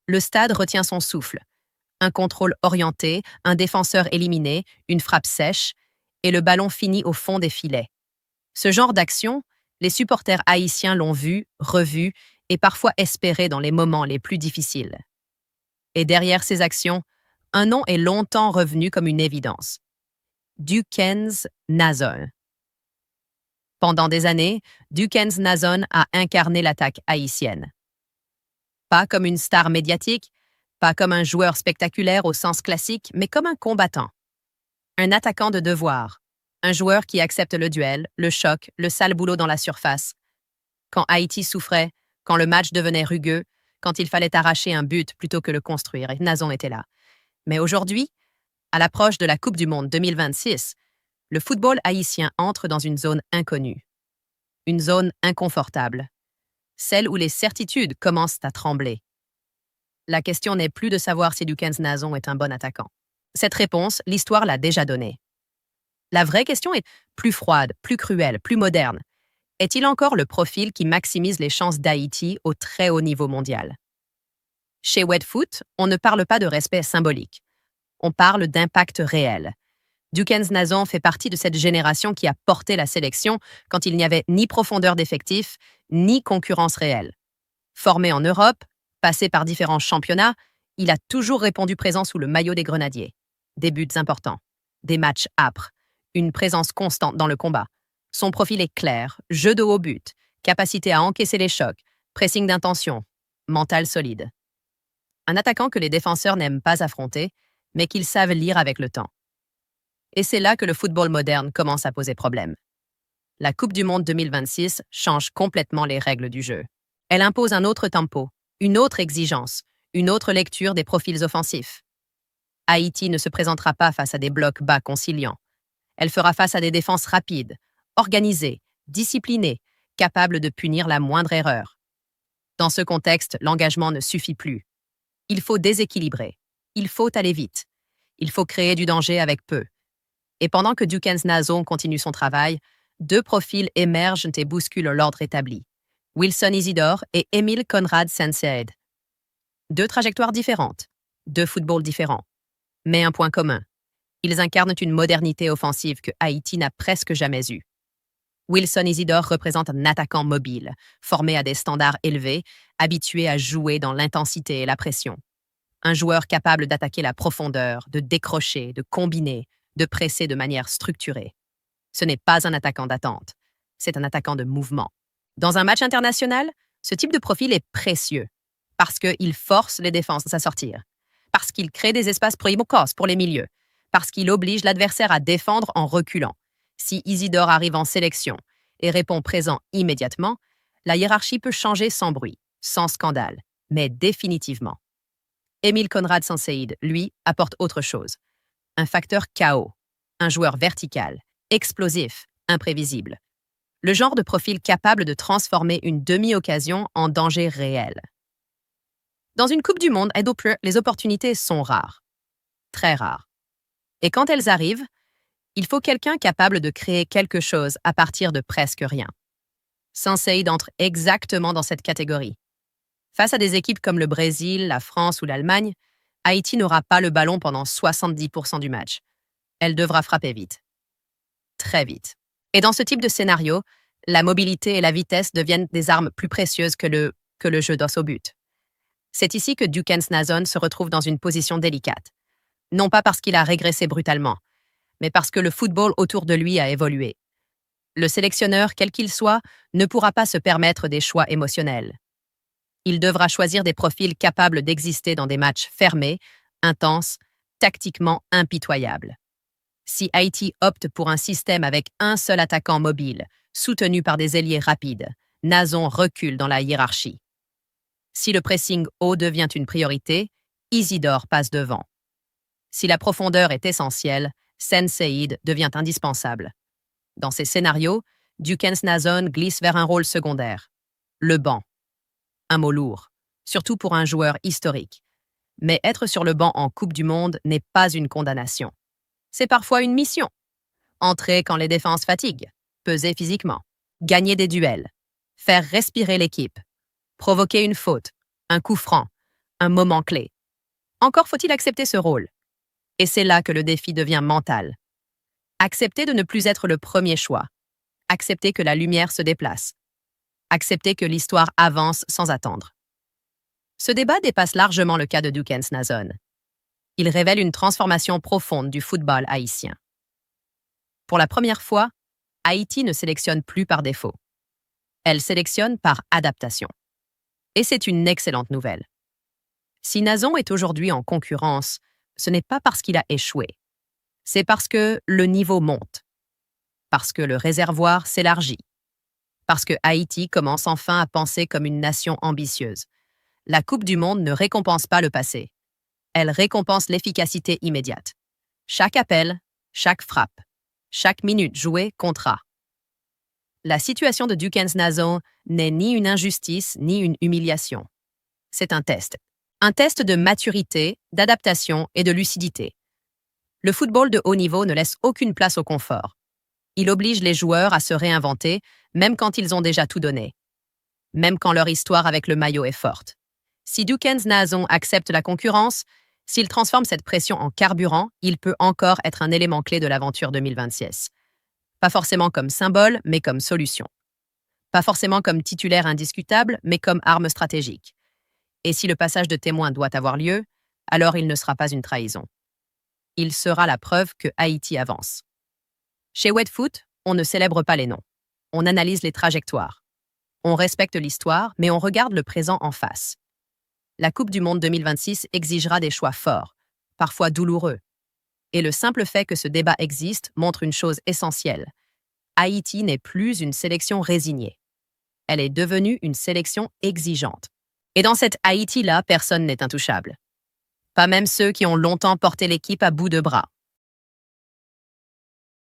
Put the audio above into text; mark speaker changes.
Speaker 1: Le stade retient son souffle. Un contrôle orienté, un défenseur éliminé, une frappe sèche, et le ballon finit au fond des filets. Ce genre d'action, les supporters haïtiens l'ont vu, revu et parfois espéré dans les moments les plus difficiles. Et derrière ces actions, un nom est longtemps revenu comme une évidence. Dukens Nazon. Pendant des années, Dukens Nazon a incarné l'attaque haïtienne. Pas comme une star médiatique, pas comme un joueur spectaculaire au sens classique, mais comme un combattant. Un attaquant de devoir. Un joueur qui accepte le duel, le choc, le sale boulot dans la surface. Quand Haïti souffrait, quand le match devenait rugueux, quand il fallait arracher un but plutôt que le construire, et Nazon était là. Mais aujourd'hui, à l'approche de la Coupe du Monde 2026, le football haïtien entre dans une zone inconnue. Une zone inconfortable. Celle où les certitudes commencent à trembler. La question n'est plus de savoir si Dukens Nazon est un bon attaquant. Cette réponse, l'histoire l'a déjà donnée. La vraie question est plus froide, plus cruelle, plus moderne. Est-il encore le profil qui maximise les chances d'Haïti au très haut niveau mondial? Chez Wedfoot, on ne parle pas de respect symbolique. On parle d'impact réel. Dukens Nazon fait partie de cette génération qui a porté la sélection quand il n'y avait ni profondeur d'effectif, ni concurrence réelle. Formé en Europe, passé par différents championnats, il a toujours répondu présent sous le maillot des Grenadiers. Des buts importants, des matchs âpres, une présence constante dans le combat. Son profil est clair, jeu de haut but, capacité à encaisser les chocs, pressing d'intention, mental solide. Un attaquant que les défenseurs n'aiment pas affronter, mais qu'ils savent lire avec le temps. Et c'est là que le football moderne commence à poser problème. La Coupe du Monde 2026 change complètement les règles du jeu. Elle impose un autre tempo, une autre exigence, une autre lecture des profils offensifs. Haïti ne se présentera pas face à des blocs bas conciliants. Elle fera face à des défenses rapides, organisées, disciplinées, capables de punir la moindre erreur. Dans ce contexte, l'engagement ne suffit plus. Il faut déséquilibrer. Il faut aller vite. Il faut créer du danger avec peu. Et pendant que Dukens Nazon continue son travail, deux profils émergent et bousculent l'ordre établi. Wilson Isidore et Émile Conrad Senseid. Deux trajectoires différentes, deux footballs différents, mais un point commun. Ils incarnent une modernité offensive que Haïti n'a presque jamais eue. Wilson Isidore représente un attaquant mobile, formé à des standards élevés, habitué à jouer dans l'intensité et la pression. Un joueur capable d'attaquer la profondeur, de décrocher, de combiner, de presser de manière structurée. Ce n'est pas un attaquant d'attente, c'est un attaquant de mouvement. Dans un match international, ce type de profil est précieux parce qu'il force les défenses à sortir, parce qu'il crée des espaces précoces pour les milieux, parce qu'il oblige l'adversaire à défendre en reculant. Si Isidore arrive en sélection et répond présent immédiatement, la hiérarchie peut changer sans bruit, sans scandale, mais définitivement. Émile Conrad Senseid, lui, apporte autre chose. Un facteur chaos, un joueur vertical, explosif, imprévisible. Le genre de profil capable de transformer une demi-occasion en danger réel. Dans une Coupe du Monde, les opportunités sont rares. Très rares. Et quand elles arrivent, il faut quelqu'un capable de créer quelque chose à partir de presque rien. Senseid entre exactement dans cette catégorie. Face à des équipes comme le Brésil, la France ou l'Allemagne, Haïti n'aura pas le ballon pendant 70% du match. Elle devra frapper vite. Très vite. Et dans ce type de scénario, la mobilité et la vitesse deviennent des armes plus précieuses que le jeu d'os au but. C'est ici que Dukens Nazon se retrouve dans une position délicate. Non pas parce qu'il a régressé brutalement, mais parce que le football autour de lui a évolué. Le sélectionneur, quel qu'il soit, ne pourra pas se permettre des choix émotionnels. Il devra choisir des profils capables d'exister dans des matchs fermés, intenses, tactiquement impitoyables. Si Haïti opte pour un système avec un seul attaquant mobile, soutenu par des ailiers rapides, Nazon recule dans la hiérarchie. Si le pressing haut devient une priorité, Isidore passe devant. Si la profondeur est essentielle, Senseid devient indispensable. Dans ces scénarios, Dukens Nazon glisse vers un rôle secondaire. Le banc. Un mot lourd, surtout pour un joueur historique. Mais être sur le banc en Coupe du Monde n'est pas une condamnation. C'est parfois une mission. Entrer quand les défenses fatiguent, peser physiquement, gagner des duels, faire respirer l'équipe, provoquer une faute, un coup franc, un moment clé. Encore faut-il accepter ce rôle. Et c'est là que le défi devient mental. Accepter de ne plus être le premier choix. Accepter que la lumière se déplace. Accepter que l'histoire avance sans attendre. Ce débat dépasse largement le cas de Dukens Nazon. Il révèle une transformation profonde du football haïtien. Pour la première fois, Haïti ne sélectionne plus par défaut. Elle sélectionne par adaptation. Et c'est une excellente nouvelle. Si Nazon est aujourd'hui en concurrence, ce n'est pas parce qu'il a échoué. C'est parce que le niveau monte. Parce que le réservoir s'élargit. Parce que Haïti commence enfin à penser comme une nation ambitieuse. La Coupe du Monde ne récompense pas le passé. Elle récompense l'efficacité immédiate. Chaque appel, chaque frappe, chaque minute jouée comptera. La situation de Dukens Nazon n'est ni une injustice ni une humiliation. C'est un test. Un test de maturité, d'adaptation et de lucidité. Le football de haut niveau ne laisse aucune place au confort. Il oblige les joueurs à se réinventer, même quand ils ont déjà tout donné. Même quand leur histoire avec le maillot est forte. Si Dukens Nazon accepte la concurrence, s'il transforme cette pression en carburant, il peut encore être un élément clé de l'aventure 2026. Pas forcément comme symbole, mais comme solution. Pas forcément comme titulaire indiscutable, mais comme arme stratégique. Et si le passage de témoin doit avoir lieu, alors il ne sera pas une trahison. Il sera la preuve que Haïti avance. Chez Wetfoot, on ne célèbre pas les noms. On analyse les trajectoires. On respecte l'histoire, mais on regarde le présent en face. La Coupe du Monde 2026 exigera des choix forts, parfois douloureux. Et le simple fait que ce débat existe montre une chose essentielle. Haïti n'est plus une sélection résignée. Elle est devenue une sélection exigeante. Et dans cette Haïti-là, personne n'est intouchable. Pas même ceux qui ont longtemps porté l'équipe à bout de bras.